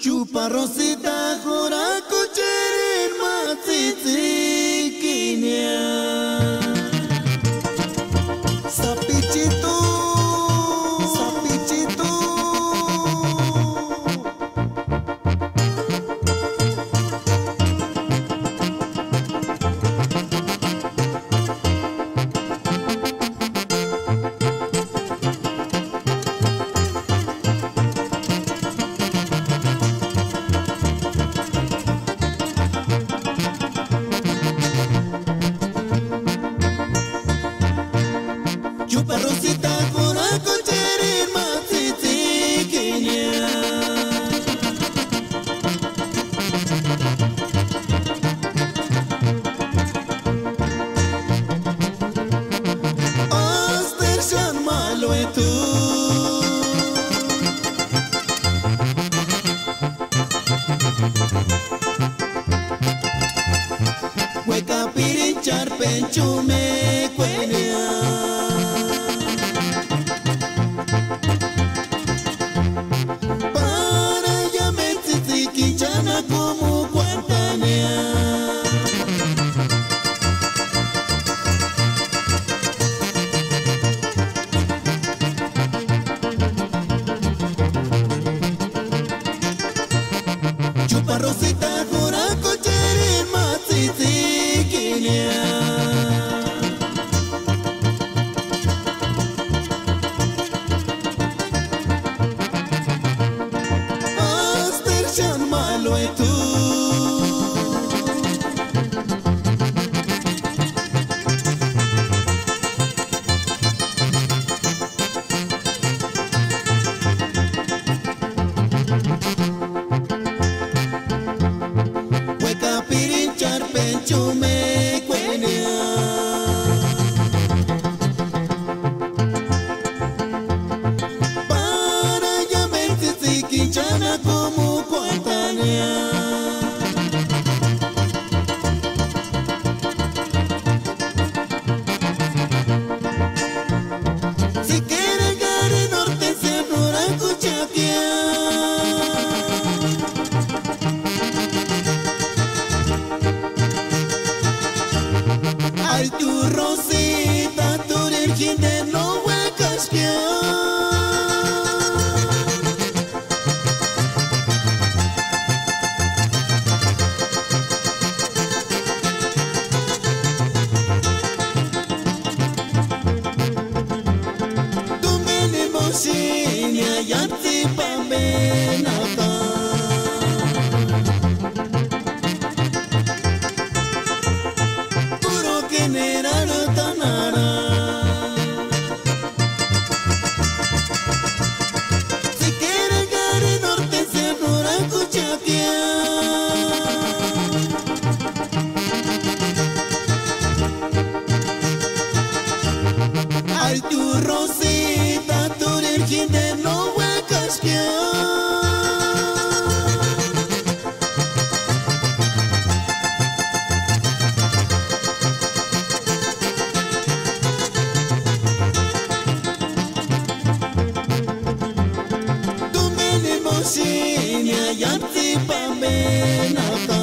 Chupa rosita jora kucherin matsitsikiniya Sapichito, sapichito Chupa rosita jora kucherin matsitsikiniya Ostershan maluetu Hueca pirinchar penchume cuenia Para ya metsitsiki chana como cuantanea Chupa rosita jora kucherin matsitsikiniya Ostershan maluetu Hueca pirinchar penchume cuenia Para ya metsitsiki chana como cuantanea Si quiere gare norte se nora kuchakia Ay tu rosita, tu virginde no huecas que Tu me limosina ya te pamenata Puro general tanara Si quiere gare norte se nora kuchakia Ay tu rosita, tu virginde no huecas que Tu me limosina ya te pamenata